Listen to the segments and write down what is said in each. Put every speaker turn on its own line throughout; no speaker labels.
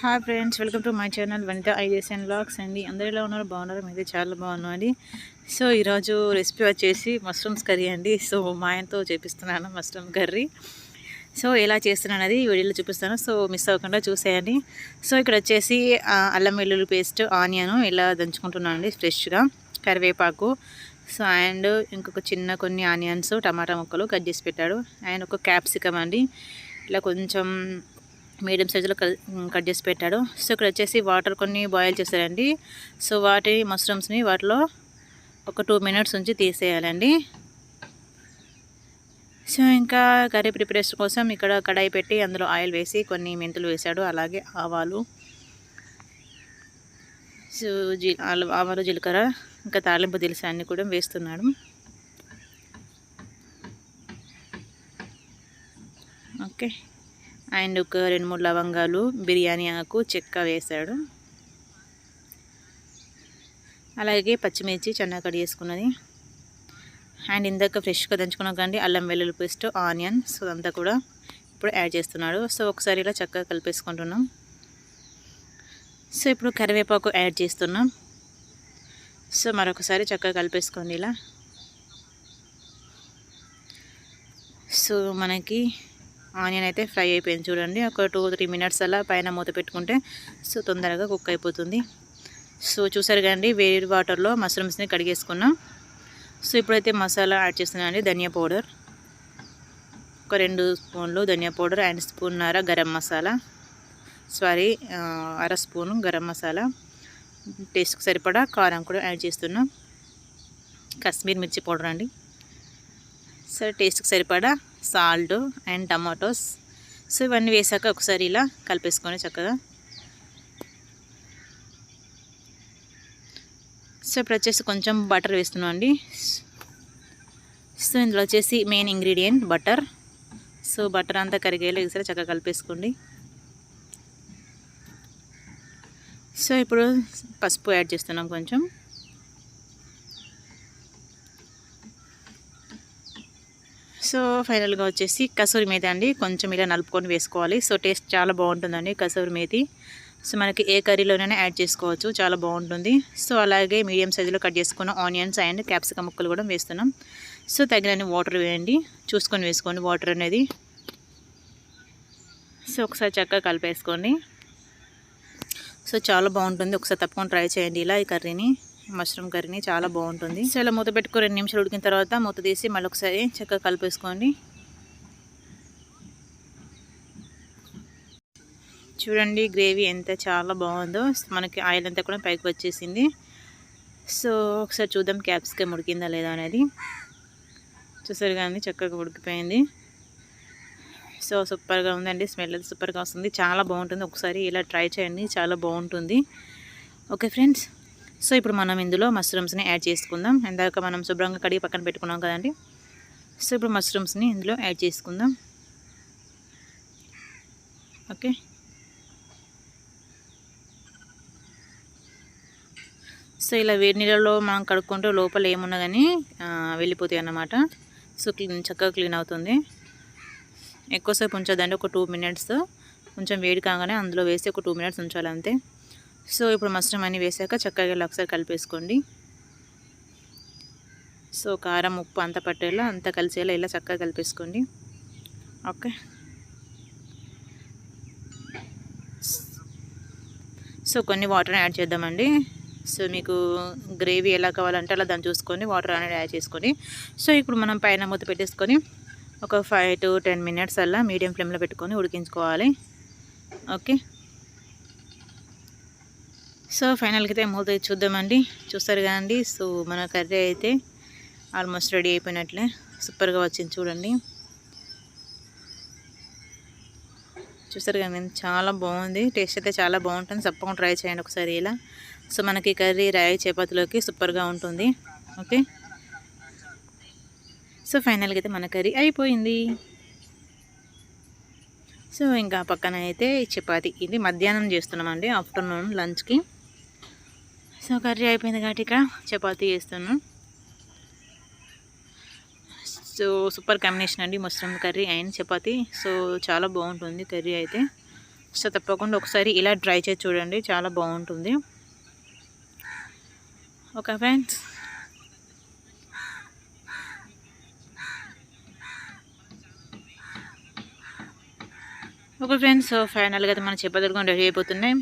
Hi friends, welcome to my channel Vanitha ideas and vlogs అండి. అందరూ ఎలా ఉన్నారు? బాగున్నారు? అయితే చాలా బాగున్నాం అండి. సో ఈరోజు రెసిపీ వచ్చేసి మష్రూమ్స్ కర్రీ అండి. సో మా ఆయనతో చేపిస్తున్నాను మష్రూమ్ కర్రీ. సో ఎలా చేస్తున్నాను అది వీడియోలో చూపిస్తాను. సో మిస్ అవ్వకుండా చూసేయండి. సో ఇక్కడ వచ్చేసి అల్లం వెల్లుల్లి పేస్ట్, ఆనియన్ ఇలా దంచుకుంటున్నాను అండి ఫ్రెష్గా, కరివేపాకు. సో అండ్ ఇంకొక కొన్ని ఆనియన్స్, టమాటా ముక్కలు కట్ చేసి పెట్టాడు. అండ్ ఒక క్యాప్సికమ్ అండి, ఇలా కొంచెం మీడియం సైజులో కట్ చేసి పెట్టాడు. సో ఇక్కడ వచ్చేసి వాటర్ కొన్ని బాయిల్ చేశారండి. సో మష్రూమ్స్ని వాటిలో ఒక 2 minutes ఉంచి తీసేయాలండి. సో ఇంకా కర్రీ ప్రిపరేషన్ కోసం ఇక్కడ కడాయి పెట్టి అందులో ఆయిల్ వేసి కొన్ని మెంతులు వేశాడు, అలాగే ఆవాలు. సో ఆవాలు, జీలకర్ర, ఇంకా తాలింపు దినుసులు అన్నీ కూడా వేస్తున్నాడు. ఓకే. అండ్ ఒక 2-3 లవంగాలు, బిర్యానీ ఆకు, చెక్క వేశాడు. అలాగే పచ్చిమిర్చి చిన్నగా కట్ చేసుకున్నది. అండ్ ఇందాక ఫ్రెష్గా దంచుకున్నాం కానీ అల్లం వెల్లుల్లి పేస్ట్, ఆనియన్, సో అంతా కూడా ఇప్పుడు యాడ్ చేస్తున్నాడు. సో ఒకసారి ఇలా చక్కగా కలిపేసుకుంటున్నాం. సో ఇప్పుడు కరివేపాకు యాడ్ చేస్తున్నాం. సో మరొకసారి చక్కగా కలిపేసుకోండి ఇలా. సో మనకి ఆనియన్ అయితే ఫ్రై అయిపోయింది చూడండి. ఒక 2-3 minutes అలా పైన మూత పెట్టుకుంటే సో తొందరగా కుక్ అయిపోతుంది. సో చూసారు కదండి, వేడి వాటర్లో మష్రూమ్స్ని కడిగేసుకున్నాం. సో ఇప్పుడైతే మసాలా యాడ్ చేస్తున్నానండి. ధనియా పౌడర్ ఒక 2 స్పూన్లు ధనియా పౌడర్ అండ్ స్పూన్నర గరం మసాలా, అర స్పూను గరం మసాలా. టేస్ట్కి సరిపడా కారం కూడా యాడ్ చేస్తున్నాం. కాశ్మీర్ మిర్చి పౌడర్ అండి. సో టేస్ట్కి సరిపడా సాల్ట్ అండ్ టమాటోస్. సో ఇవన్నీ వేసాక ఒకసారి ఇలా కలిపేసుకొని చక్కగా. సో ఇప్పుడు వచ్చేసి కొంచెం బటర్ వేస్తున్నాం అండి. సో ఇందులో వచ్చేసి main ingredient butter. So butter అంతా కరిగేలా ఒకసారి చక్కగా కలిపేసుకోండి. సో ఇప్పుడు పసుపు యాడ్ చేస్తున్నాం కొంచెం. సో ఫైనల్గా వచ్చేసి కసూరి మేతి అండి, కొంచెం ఇలా నలుపుకొని వేసుకోవాలి. సో టేస్ట్ చాలా బాగుంటుందండి కసూరి మేతి. సో మనకి ఏ కర్రీలోనైనా యాడ్ చేసుకోవచ్చు, చాలా బాగుంటుంది. సో అలాగే మీడియం సైజులో కట్ చేసుకున్న ఆనియన్స్ అండ్ క్యాప్సికమ్ ముక్కలు కూడా వేస్తున్నాం. సో తగినన్ని వాటర్ వేయండి, చూసుకొని వేసుకోండి వాటర్ అనేది. సో ఒకసారి చక్కగా కలిపేసుకోండి. సో చాలా బాగుంటుంది, ఒకసారి తప్పకుండా ట్రై చేయండి ఇలా ఈ కర్రీని, మష్రూమ్ కర్రీని, చాలా బాగుంటుంది. సో ఇలా మూత పెట్టుకొని 2 నిమిషాలు ఉడికిన తర్వాత మూత తీసి మళ్ళీ ఒకసారి చక్కగా కలిపేసుకోండి. చూడండి గ్రేవీ ఎంత చాలా బాగుందో, మనకి ఆయిల్ అంతా కూడా పైకి వచ్చేసింది. సో ఒకసారి చూద్దాం క్యాప్సికమ్ ఉడికిందా లేదా అనేది. చూసారు కానీ చక్కగా ఉడికిపోయింది. సో సూపర్గా ఉందండి, స్మెల్ అయితే సూపర్గా వస్తుంది, చాలా బాగుంటుంది. ఒకసారి ఇలా ట్రై చేయండి, చాలా బాగుంటుంది. ఓకే ఫ్రెండ్స్, సో ఇప్పుడు మనం ఇందులో మష్రూమ్స్ని యాడ్ చేసుకుందాం. ఇందాక మనం శుభ్రంగా కడిగి పక్కన పెట్టుకున్నాం కదండి. సో ఇప్పుడు మష్రూమ్స్ని ఇందులో యాడ్ చేసుకుందాం. ఓకే. సో ఇలా వేడి నీళ్ళలో మనం కడుక్కుంటే లోపల ఏమున్నా కానీ వెళ్ళిపోతాయి అన్నమాట. సో చక్కగా క్లీన్ అవుతుంది. ఎక్కువసేపు ఉంచదండి, ఒక 2 minutes. కొంచెం వేడి కాగానే అందులో వేసి ఒక 2 minutes ఉంచాలి అంతే. సో ఇప్పుడు మష్రూమ్ అన్నీ వేసాక చక్కగా ఇలా ఒకసారి కలిపేసుకోండి. సో కారం, ఉప్పు అంతా పట్టేలా అంతా కలిసేలా ఇలా చక్కగా కలిపేసుకోండి. ఓకే. సో కొన్ని వాటర్ యాడ్ చేద్దామండి. సో మీకు గ్రేవీ ఎలా కావాలంటే అలా దాన్ని చూసుకొని వాటర్ అనేది యాడ్ చేసుకొని, సో ఇప్పుడు మనం పైన మూత పెట్టేసుకొని ఒక 5 to 10 minutes అలా మీడియం ఫ్లేమ్లో పెట్టుకొని ఉడికించుకోవాలి. ఓకే. సో ఫైనల్గా అయితే మూత చూద్దామండి. చూస్తారు కదండి, సో మన కర్రీ అయితే ఆల్మోస్ట్ రెడీ అయిపోయినట్లే, సూపర్గా వచ్చింది చూడండి. చూస్తారు కానీ చాలా బాగుంది, టేస్ట్ అయితే చాలా బాగుంటుంది. తప్పకుండా ట్రై చేయండి ఒకసారి ఇలా. సో మనకి కర్రీ రాయి చపాతీలోకి సూపర్గా ఉంటుంది. ఓకే. సో ఫైనల్గా అయితే మన కర్రీ అయిపోయింది. సో ఇంకా పక్కన అయితే చపాతీ, ఇది మధ్యాహ్నం చేస్తున్నామండి, ఆఫ్టర్నూన్ లంచ్కి. సో కర్రీ అయిపోయింది కాబట్టి ఇక్కడ చపాతీ చేస్తున్నాం. సో సూపర్ కాంబినేషన్ అండి, mushroom curry and chapati. So చాలా బాగుంటుంది కర్రీ అయితే. సో తప్పకుండా ఒకసారి ఇలా ట్రై చేసి చూడండి, చాలా బాగుంటుంది. Okay friends, okay friends. So ఫైనల్గా అయితే మన చపాతీలు కూడా రెడీ అయిపోతున్నాయి.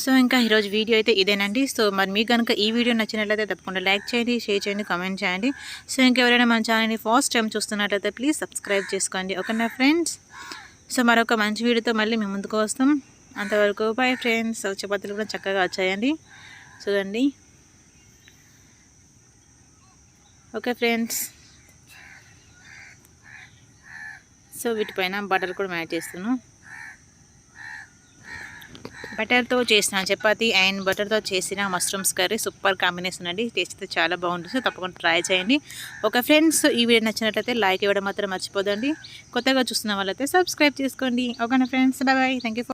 సో ఇంకా ఈరోజు వీడియో అయితే ఇదేనండి. సో మరి మీకు కనుక ఈ వీడియో నచ్చినట్లయితే తప్పకుండా లైక్ చేయండి, షేర్ చేయండి, కామెంట్ చేయండి. సో ఇంకెవరైనా మన ఛానల్ని ఫస్ట్ టైం చూస్తున్నట్లయితే ప్లీజ్ సబ్స్క్రైబ్ చేసుకోండి. ఓకేనా ఫ్రెండ్స్? సో మరొక మంచి వీడియోతో మళ్ళీ మేము ముందుకు వస్తాం. అంతవరకు బాయ్ ఫ్రెండ్స్. సో చపాతీలు కూడా చక్కగా వచ్చాయండి, చూడండి. ఓకే ఫ్రెండ్స్, సో వీటిపైన బటర్ కూడా యాడ్ చేస్తున్నాను. బటర్తో చేసిన చపాతీ అండ్ బటర్తో చేసిన మష్రూమ్స్ కర్రీ సూపర్ కాంబినేషన్ అండి. టేస్ట్ అయితే చాలా బాగుంటుంది. సో తప్పకుండా ట్రై చేయండి. ఓకే ఫ్రెండ్స్, ఈ వీడియో నచ్చినట్లయితే లైక్ ఇవ్వడం మాత్రం మర్చిపోదండి. కొత్తగా చూస్తున్న వాళ్ళైతే సబ్స్క్రైబ్ చేసుకోండి. ఓకేనా ఫ్రెండ్స్, బాయ్. Thank you.